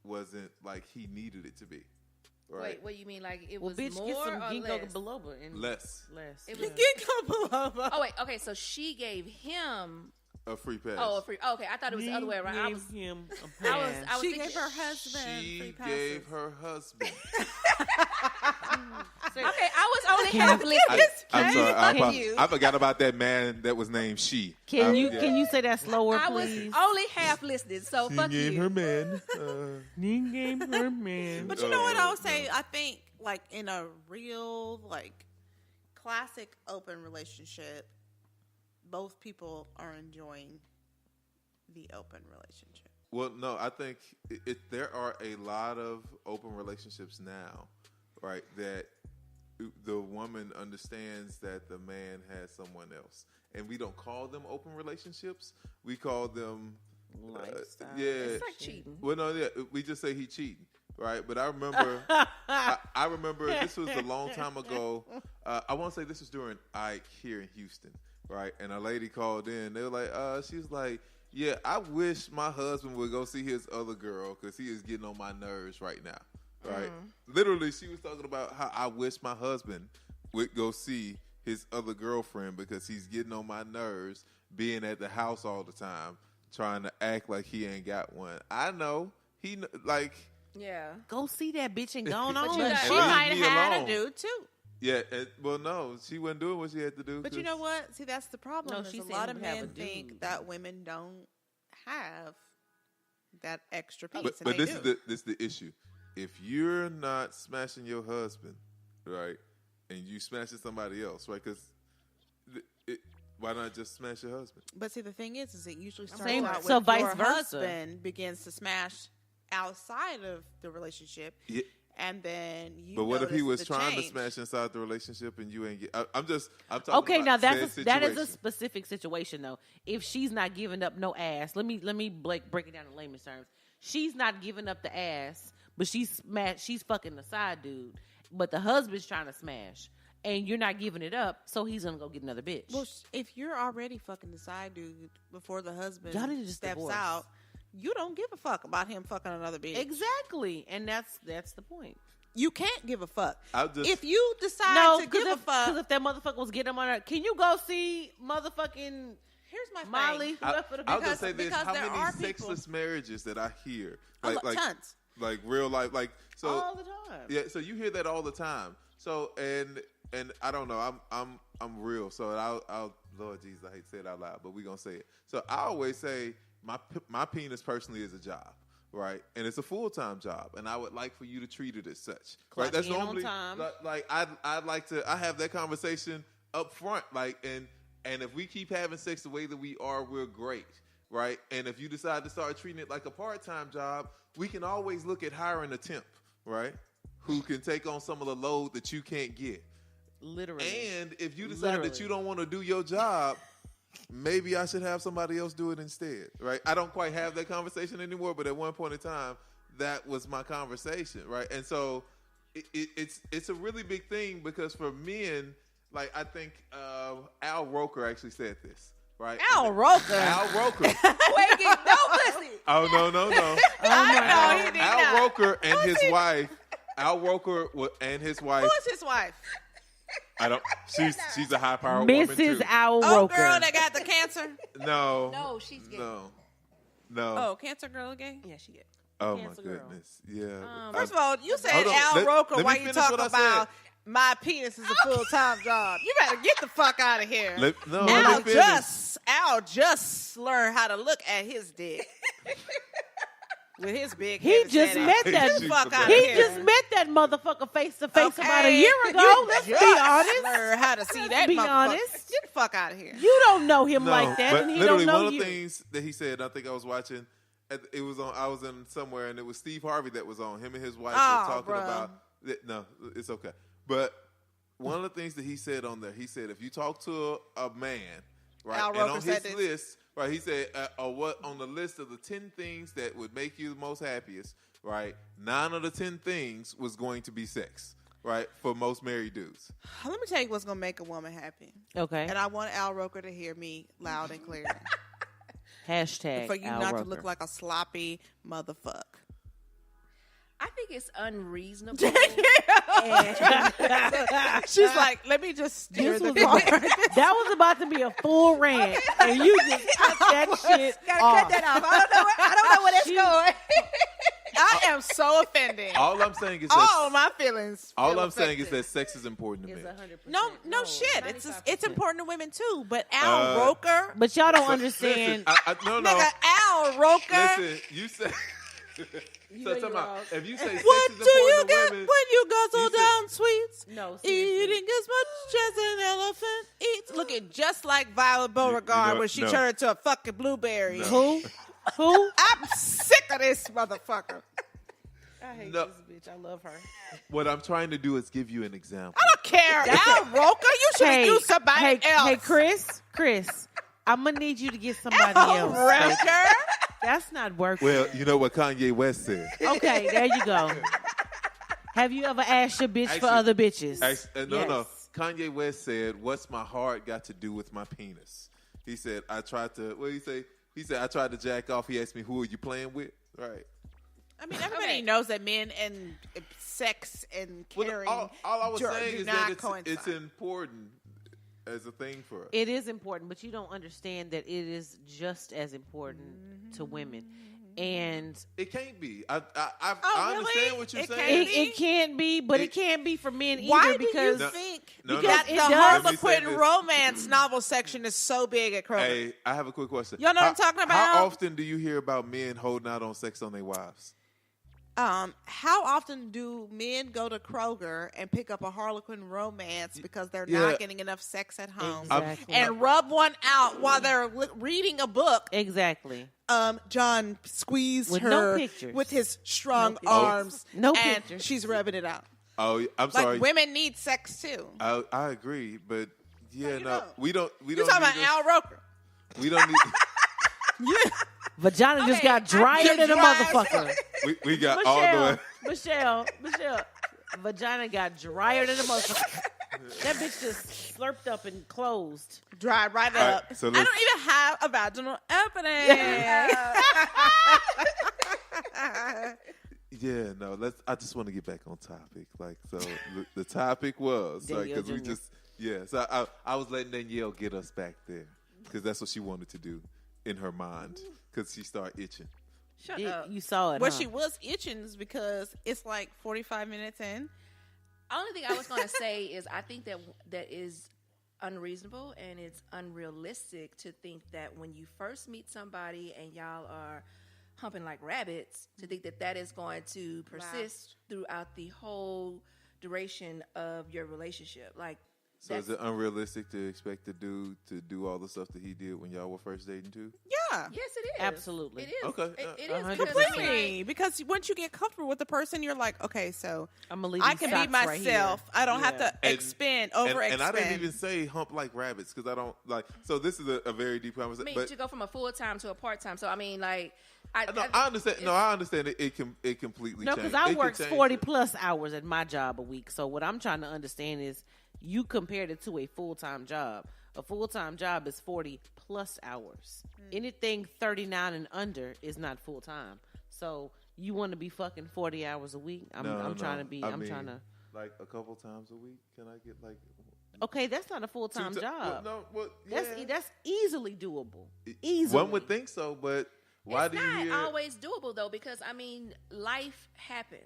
wasn't like he needed it to be. Right? Wait, what you mean? Like it Well, was bitch, more get some or ginko less? biloba. And Less. It was Ginko biloba. Oh wait, okay. So she gave him A free pass. a free. Okay, I thought it was the other way around. I was him a I was She thinking, gave her husband She free passes. gave her husband. Okay, I was only half listening. I'm sorry. Fuck you. I forgot about that man that was named She. Can you Yeah. can you say that slower, I was please? only half listening, so She fuck gave you. her man. He gave her man. But you know what I'll say? I think, like, in a real, like, classic open relationship, both people are enjoying the open relationship. Well, no, I think there are a lot of open relationships now, right, that the woman understands that the man has someone else. And we don't call them open relationships. We call them Lifestyle. Yeah. It's like cheating. Well, no, yeah, we just say he cheating, right? But I remember, I remember this was a long time ago. I want to say this was during Ike here in Houston, right? And a lady called in. They were like, she was like, yeah, I wish my husband would go see his other girl because he is getting on my nerves right now, right? Literally, she was talking about how I wish my husband would go see his other girlfriend because he's getting on my nerves being at the house all the time, trying to act like he ain't got one. I know. Like... Yeah. Go see that bitch and go on. But She leave might me have alone. a dude too. Yeah, well, no, she wasn't doing what she had to do. But you know what? See, that's the problem. No, is she a said lot you of have a men dude. think that women don't have that extra piece. But and they this do. is the issue. If you're not smashing your husband, right, and you smashing somebody else, right? Because why not just smash your husband? But see, the thing is it usually starts Same- out with so vice your versa. husband begins to smash outside of the relationship, Yeah. and then you. But what if he notice was the trying to change. smash inside the relationship and you ain't get? I'm talking. Okay, about now said that is a situation. specific situation though. If she's not giving up no ass, let me break it down in layman's terms. She's not giving up the ass, but she's fucking the side dude. But the husband's trying to smash, and you're not giving it up, so he's gonna go get another bitch. Well, if you're already fucking the side dude before the husband Y'all need to just steps divorce. out, you don't give a fuck about him fucking another bitch. Exactly, and that's the point. You can't give a fuck. If you decide No, to give a fuck, because if that motherfucker was getting him on her, can you go see motherfucking here's my Molly? thing. I'll just say this: because how there many are people- sexless marriages that I hear, tons. like real life, like so all the time. Yeah, so you hear that all the time. So and I don't know, I'm real. So I'll Lord Jesus, I hate to say it out loud, but we gonna say it. So I always say my penis personally is a job, right? And it's a full-time job, and I would like for you to treat it as such, right? Clock That's in on normally time. like I'd like to. I have that conversation up front, like and if we keep having sex the way that we are, we're great, right? And if you decide to start treating it like a part-time job, we can always look at hiring a temp, right? Who can take on some of the load that you can't get. Literally. And if you decide that you don't want to do your job, maybe I should have somebody else do it instead, right? I don't quite have that conversation anymore, but at one point in time, that was my conversation, right? And so it's a really big thing because for men, like I think Al Roker actually said this, right? Al Roker. Al Roker. Wait, no pussy. Oh, no. I know he did Al not. Roker and his wife. Al Roker and his wife. Who is his wife? I don't. She's a high powered woman too. Mrs. Al Oh, Roker. girl that got the cancer. No. No, she's gay. No. Oh, cancer girl gay. Yeah, she gay. Oh my Cancer girl. goodness. Yeah. First of all, you said Hold on. Al Roker Let me while you finish talk what I about my penis is a full time job. You better get the fuck out of here. let Al me finish. just learned how to look at his dick. With his big He heavy just set met ass. that. Get the fuck out of He here. just met that motherfucker face to face Okay. about a year ago. You Let's be just honest. learned how to see that be motherfucker. honest. Get the fuck out of here. You don't know him No, like that, but and he literally don't know one of you. the things that he said, I think I was watching. It was on. I was in somewhere, and it was Steve Harvey that was on. Him and his wife Oh, were talking bruh. about. No, it's okay. But one of the things that he said on there, he said, if you talk to a man, right, Al and Roker on said his this. list, right, he said, what on the list of the 10 things that would make you the most happiest, right, 9 of the 10 things was going to be sex, right, for most married dudes. Let me tell you what's gonna make a woman happy. Okay. And I want Al Roker to hear me loud and clear. Hashtag For you Al not Roker. to look like a sloppy motherfucker. I think it's unreasonable. She's like, let me just steer This the was car. that was about to be a full rant, and you just cut that shit Gotta off. cut that off. I don't know where that's going. I am so offended. All I'm saying is that All my feelings. all feel I'm saying is affected. that sex is important to It's men. 100%. No shit. It's 95%. important to women too. But Al Roker, But y'all don't But understand. Listen, no. nigga, Al Roker. Listen, you say. So talking about if you say sex What is do you important to get women, when you guzzle you said- down sweets? No, seriously. Eating as much as an elephant eats. Looking just like Violet Beauregard know- when she no. turned into a fucking blueberry. No. Who? I'm sick of this motherfucker. I hate No. this bitch. I love her. what I'm trying to do is give you an example. I don't care. Al Roker, you should have used somebody else. Hey, Chris, I'm gonna need you to get somebody Al else. Roker. That's not working. Well, you know what Kanye West said. Okay, there you go. Have you ever asked your bitch for other bitches? No. Kanye West said, "What's my heart got to do with my penis?" He said, "I tried to." What did he say? He said, "I tried to jack off." He asked me, "Who are you playing with?" Right. I mean, everybody knows that men and sex and caring. All I was saying is that it's important as a thing for us. It is important, but you don't understand that it is just as important to women. And it can't be. I understand what you're saying. It can't be, but it can't be for men either. Why because do you think that the Harlequin romance novel section is so big at Kroger? Hey, I have a quick question. Y'all know what I'm talking about? How often do you hear about men holding out on sex on their wives? How often do men go to Kroger and pick up a Harlequin romance because they're not getting enough sex at home and rub one out while they're reading a book? Exactly. John squeezed with her with his strong arms. No and pictures. She's rubbing it out. Oh, I'm sorry. Like women need sex too. I agree, but we don't. You talking about Al Roker? We don't need. Vagina just got drier than a motherfucker. We got all the way. Michelle, vagina got drier than a motherfucker. That bitch just slurped up and closed. Dried right up. Right, so I don't even have a vaginal opening. Yeah, no. I just want to get back on topic. Like, so the topic was because we just So I was letting Danielle get us back there because that's what she wanted to do in her mind because she started itching. Shut up. You saw it. What she was itching is because it's like 45 minutes in. Only thing I was going to say is I think that is unreasonable and it's unrealistic to think that when you first meet somebody and y'all are humping like rabbits, to think that is going to persist throughout the whole duration of your relationship. Like, so is it unrealistic to expect the dude to do all the stuff that he did when y'all were first dating too? Yeah. Yes, it is. Absolutely. It is. Okay. It is. Completely. Because once you get comfortable with the person, you're like, okay, so I can be myself. Right, I don't have to overexpend. And I didn't even say hump like rabbits because I don't like. So this is a very deep conversation. I mean, to go from a full-time to a part-time. So, I mean, like. I understand. No, I understand it completely No, change. because I work 40+ hours at my job a week. So what I'm trying to understand is you compared it to a full-time job. A full-time job is 40+ hours. Anything 39 and under is not full-time. So you want to be fucking 40 hours a week? I'm trying to be. I'm trying to like a couple times a week. Can I get like? Okay, that's not a full-time job. Yeah. That's easily doable. Easily. One would think so, but. Why it's do you not always doable though, because I mean, life happens.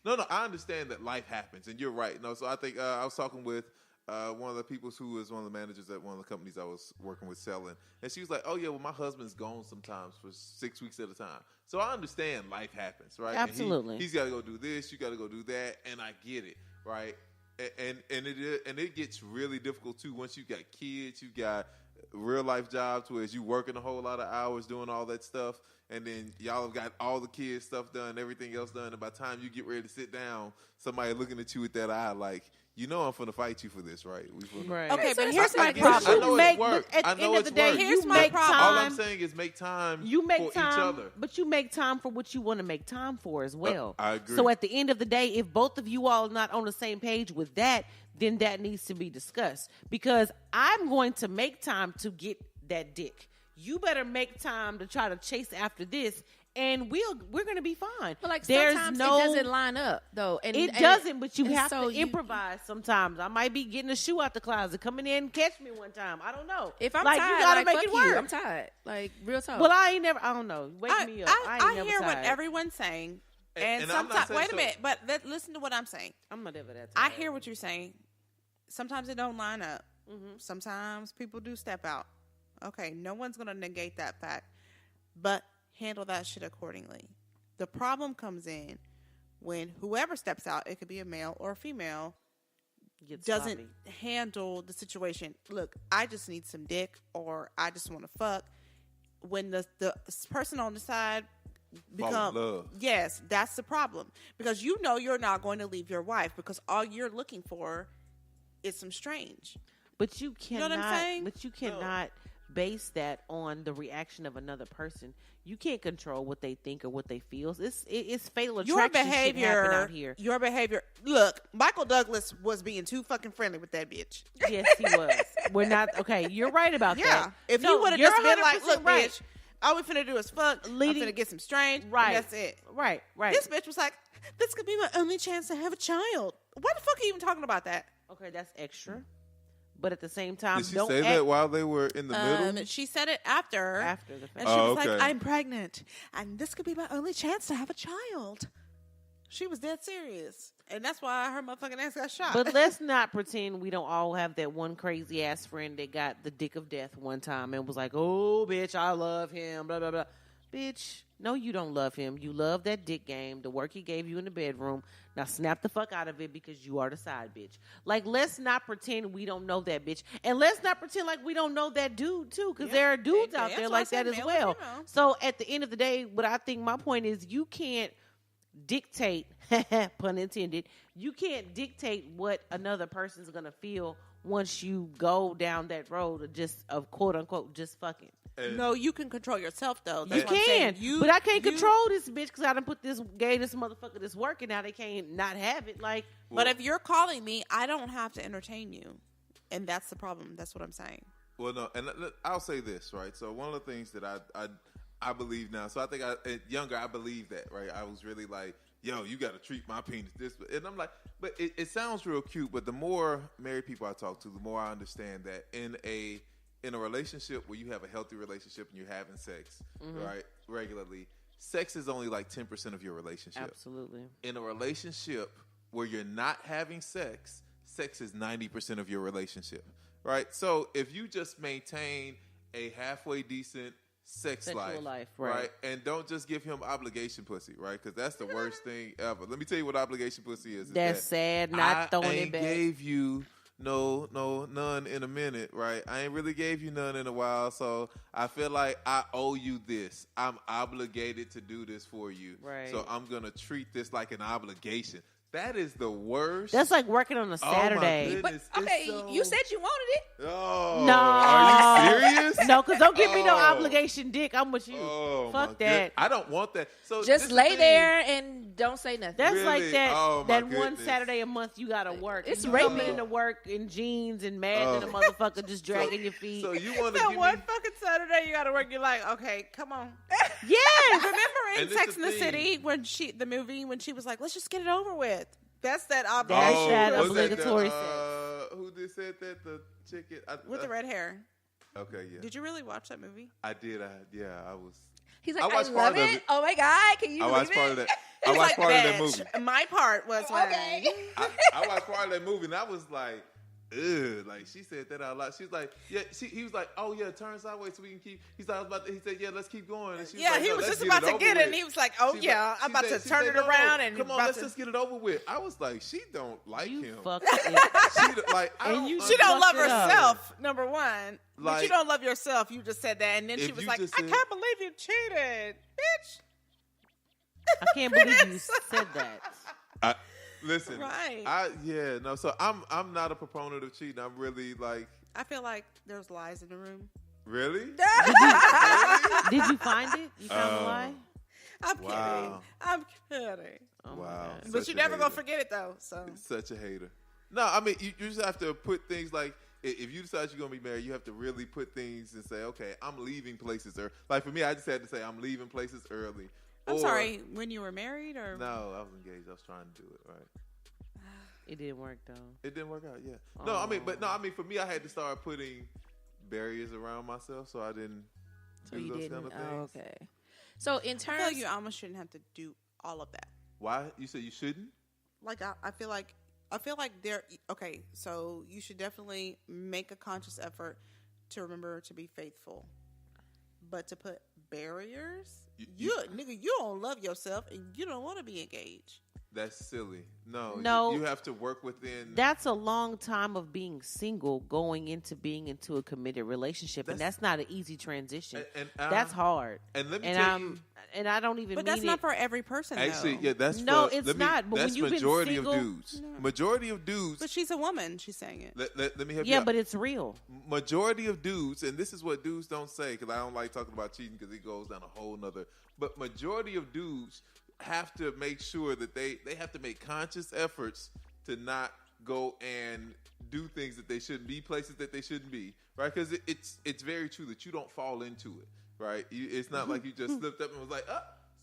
No, I understand that life happens, and you're right. No, so I think I was talking with one of the people who was one of the managers at one of the companies I was working with selling, and she was like, "Oh yeah, well my husband's gone sometimes for 6 weeks at a time." So I understand life happens, right? Absolutely. He's got to go do this, you got to go do that, and I get it, right? And it gets really difficult too once you got kids, you got real life jobs where you working a whole lot of hours doing all that stuff, and then y'all have got all the kids stuff done, everything else done, and by the time you get ready to sit down, somebody looking at you with that eye like, you know I'm finna fight you for this, right? Right. Okay, but here's my problem. I know it's work. At the end of the day, here's my problem. All I'm saying is make time for each other. But you make time for what you want to make time for as well. I agree. So at the end of the day, if both of you all are not on the same page with that, then that needs to be discussed. Because I'm going to make time to get that dick. You better make time to try to chase after this, and we're going to be fine. But like sometimes it doesn't line up though, and it doesn't. But you have to improvise sometimes. I might be getting a shoe out the closet, coming in and catch me one time. I don't know. If I'm like, tired, you gotta like, make it work. I'm tired. Like real talk. Well, I don't know. Wake me up. I hear what everyone's saying, and sometimes wait a minute. But listen to what I'm saying. I'm not ever that I hear what you're saying. Sometimes it don't line up. Mm-hmm. Sometimes people do step out. Okay, no one's going to negate that fact, but handle that shit accordingly. The problem comes in when whoever steps out, it could be a male or a female, doesn't handle the situation. Look, I just need some dick, or I just want to fuck. When the person on the side yes, that's the problem, because you know you're not going to leave your wife because all you're looking for is some strange. But you cannot. You know what I'm saying? But you cannot base that on the reaction of another person. You can't control what they think or what they feel. It's fatal attraction shit happen out here. Your behavior. Look, Michael Douglas was being too fucking friendly with that bitch. Yes, he was. We're not okay. You're right about that. Yeah. If No, you would have you're just been like, look, right. bitch, all we finna do is fuck. I'm finna get some strange. Right. And that's it. Right. This bitch was like, this could be my only chance to have a child. Why the fuck are you even talking about that? Okay, that's extra. But at the same time, Did she don't say that while they were in the middle? She said it after. After the fact. And she was okay. like, I'm pregnant. And this could be my only chance to have a child. She was dead serious. And that's why her motherfucking ass got shot. But let's not pretend we don't all have that one crazy ass friend that got the dick of death one time and was like, oh, bitch, I love him, blah, blah, blah. Bitch, no, you don't love him. You love that dick game, the work he gave you in the bedroom. Now snap the fuck out of it because you are the side bitch. Like, let's not pretend we don't know that bitch. And let's not pretend like we don't know that dude, too, because there are dudes out there like that as well. So at the end of the day, what I think my point is, you can't dictate, pun intended, you can't dictate what another person's going to feel once you go down that road of quote unquote just fucking. No, you can control yourself though. You can, but I can't control this bitch because I done gave this motherfucker this work, and now they can't not have it. Like, but if you're calling me, I don't have to entertain you, and that's the problem. That's what I'm saying. Well, no, and I'll say this, right? So one of the things that I believe now. So I think younger, I believe that, right? I was really like, yo, you got to treat my penis this, and I'm like, but it sounds real cute. But the more married people I talk to, the more I understand that in a relationship where you have a healthy relationship and you're having sex, right, regularly, sex is only like 10% of your relationship. Absolutely. In a relationship where you're not having sex, sex is 90% of your relationship, right? So if you just maintain a halfway decent sexual life, right? And don't just give him obligation pussy, right? Because that's the worst thing ever. Let me tell you what obligation pussy is. That's sad, not throwing it back. I gave you none in a minute, right? I ain't really gave you none in a while, so I feel like I owe you this. I'm obligated to do this for you. Right. So I'm going to treat this like an obligation. That is the worst. That's like working on a Saturday. Oh my goodness. But, okay, you said you wanted it. Oh, no. Are you serious? No, because don't give me no obligation dick. I'm with you. Oh, fuck that. I don't want that. So just lay there and don't say nothing. That's really? like that. Oh, that goodness. one Saturday a month you gotta work. It's you raping. coming into work in jeans and mad than a motherfucker just dragging your feet. So you want to That give one me... fucking Saturday you gotta work. You're like, okay, come on. Yes. Remember in And this Sex the and the thing. City when she was like, let's just get it over with. That's that That's obligation. that was obligatory who did said that? The chicken With the red hair. Okay, yeah. Did you really watch that movie? I did. I was. He's like, I I watched love part of it. it. Oh my god, can you I believe watched part it? of that. I watched part of that movie. My part was when Okay. I watched part of that movie, and I was like, ugh. Like, she said that out loud. She was like, yeah. He was like, oh yeah, turn sideways so we can keep. He's like, he said, yeah, let's keep going. And she was like, he no, was let's just get about to get it, and he was like, oh She's yeah, like- I'm she about said- to she turn said, it no, around and come on, about let's to- just get it over with. I was like, she don't like You him. fucked it. She like, I don't She don't love fucked it up. herself, number one. But Like- you don't love yourself. You just said that. And then If she was you like, just I said- can't believe you cheated. Bitch. I can't believe you said that. Listen, Right. So I'm not a proponent of cheating. I'm really like, I feel like there's lies in the room. really? Did you find it? You found the lie? I'm kidding. Wow. I'm kidding. Oh my Wow. God. But Such you're a never going hater. to forget it, though. So Such a hater. No, I mean, you just have to put things like, if you decide you're going to be married, you have to really put things and say, okay, I'm leaving places early. Like for me, I just had to say, I'm leaving places early. I'm Or- sorry, when you were married or? No, I was engaged. I was trying to do it, right? It didn't work though. It didn't work out, yeah. No, I mean, for me, I had to start putting barriers around myself so I didn't So do you those didn't. kind of things. Oh, okay. So in I feel terms, like you almost shouldn't have to do all of that. Why? You said you shouldn't? Like I feel like there. Okay, so you should definitely make a conscious effort to remember to be faithful, but to put barriers. You- Nigga, you don't love yourself and you don't want to be engaged. That's silly. No. You have to work within. That's a long time of being single, going into being into a committed relationship, and that's not an easy transition. That's hard. And let me tell you. And I don't even. But mean that's not for every person. Actually, though. yeah, that's no, for, it's not. But that's when you've majority been single, of dudes. No. Majority of dudes. But she's a woman. She's saying it. Let me help you. Yeah, out. but it's real. Majority of dudes, and this is what dudes don't say because I don't like talking about cheating because it goes down a whole nother. But majority of dudes have to make sure that they have to make conscious efforts to not go and do things that they shouldn't be, places that they shouldn't be, right? Because it's very true that you don't fall into it, right? It's not like you just slipped up and was like,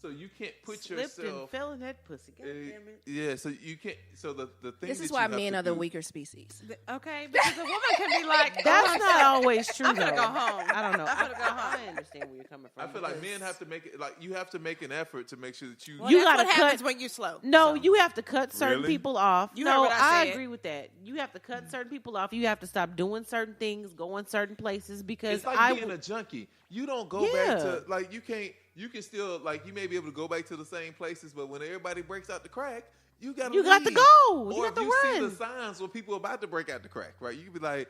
so you can't put Slipped yourself. and fell in that pussy. God damn it. Yeah, so you can't. So the thing. This is that why you have men to are the do- weaker species. Okay, because a woman can be like, That's not always true. I'm gonna though. go home. I don't know. I'm gonna go home. I understand where you're coming from. I feel like because- men have to make it. Like you have to make an effort to make sure that you. Well, You that's gotta what happens cut- when you slow. No, So. you have to cut certain Really? people off. You heard no, what I said. agree with that. You have to cut certain people off. You have to stop doing certain things, going certain places because It's like being a junkie. You don't go back to like you can't. You can still like you may be able to go back to the same places, but when everybody breaks out the crack, you got to You got to leave. go. You Or got to if you see run. the signs when people are about to break out the crack, right? You can be like,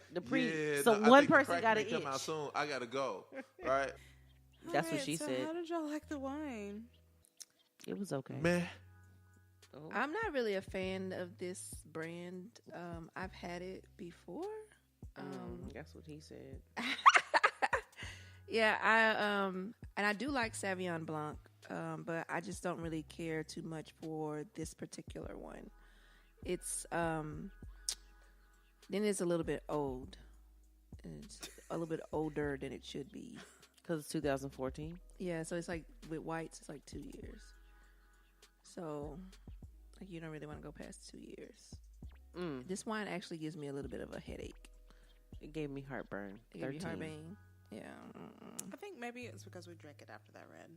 So I one think the person crack got may to come itch. out soon. I gotta go, right? That's what Alright, she so said. How did y'all like the wine? It was okay. Man, Oh. I'm not really a fan of this brand. I've had it before. That's what he said. Yeah, and I do like Sauvignon Blanc, but I just don't really care too much for this particular one. It's then it's a little bit old. It's a little bit older than it should be. Because it's 2014. Yeah, so it's like with whites, it's like 2 years. So like you don't really want to go past 2 years. This wine actually gives me a little bit of a headache. It gave me heartburn. It gave 13. you heartburn. Yeah. I think maybe it's because we drank it after that red.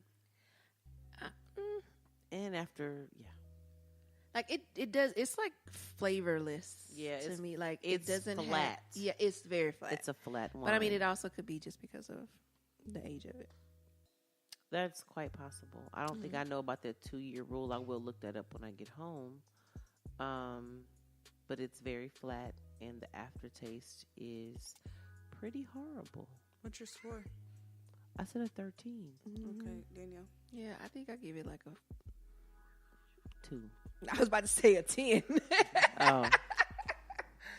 And after, Like it does. It's like flavorless. Yeah, to it's- me, like it's it doesn't flat. have. Yeah, it's very flat. it's a flat one. But I mean, it also could be just because of the age of it. That's quite possible. I don't think I know about that 2-year rule. I will look that up when I get home. But it's very flat, and the aftertaste is pretty horrible. What's your score? I said a 13. Okay, Danielle. Yeah, I think I give it like a. 2. I was about to say a 10. Oh,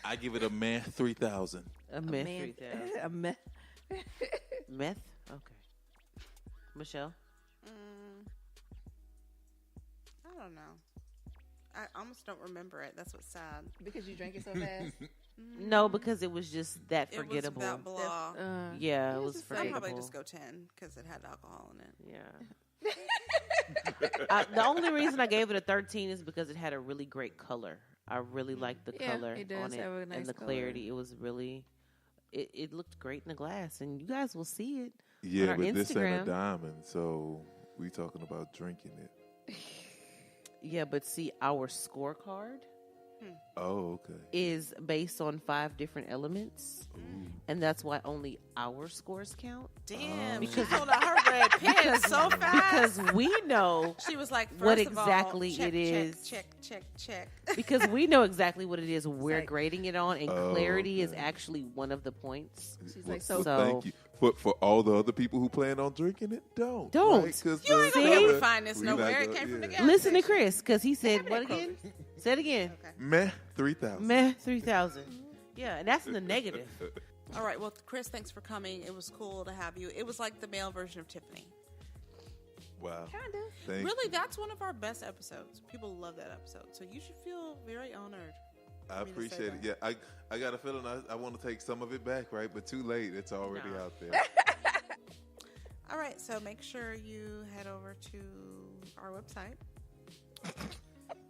I give it a man 3,000. a meth 3,000. A meth. Meth? Okay. Michelle? I don't know. I almost don't remember it. That's what's sad. Because you drank it so fast. No, because it was just that It forgettable. was that blah. Yeah, it was just I'll forgettable. probably just go 10 because it had alcohol in it. Yeah. The only reason I gave it a 13 is because it had a really great color. I really liked the Yeah, color it does on it have a nice and the color. clarity. It was really, it looked great in the glass, and you guys will see it on Yeah, our but this ain't a Instagram. diamond, so we talking about drinking it. Yeah, but see, our scorecard Oh, okay. is based on 5 different elements, and that's why only our scores count. Damn, Because- she pulled out her red pen so fast. Because we know She was like, what first of all, exactly check, it is. Check. because we know exactly what it is we're like- grading it on, and Oh, clarity is okay. actually one of the points. She's Well, like, so thank you. For all the other people who plan on drinking it, don't. Don't. Right? 'Cause You the- ain't gonna be able to the- find this we nowhere. not It gonna- came from the yeah. gas Listen to station. Chris, because he said Have it what at again? Say it again. Okay. Meh, 3,000. Meh 3,000. Yeah, and that's in the negative. All right. Well, Chris, thanks for coming. It was cool to have you. It was like the male version of Tiffany. Wow. kind of. Thank Really, that's one of our best episodes. People love that episode. So you should feel very honored. I me to say appreciate it. that. Yeah, I got a feeling I want to take some of it back, right? But too late. It's already No. out there. All right. So make sure you head over to our website,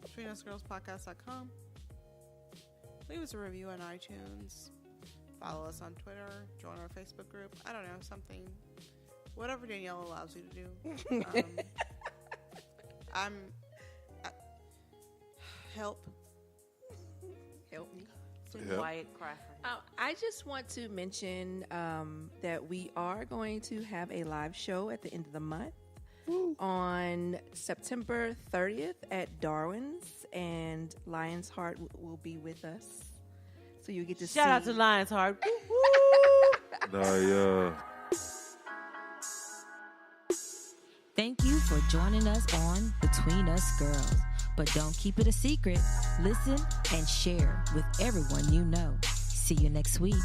betweenusgirlspodcast.com. Leave us a review on iTunes. Follow us on Twitter. Join our Facebook group. I don't know, something. Whatever Danielle allows you to do. Help. Help me. It's a Yeah. quiet cry for him. I just want to mention that we are going to have a live show at the end of the month. on September 30th at Darwin's, and Lion's Heart will be with us. So you get to Shout out to Lion's Heart. Thank you for joining us on Between Us Girls. But don't keep it a secret. Listen and share with everyone you know. See you next week.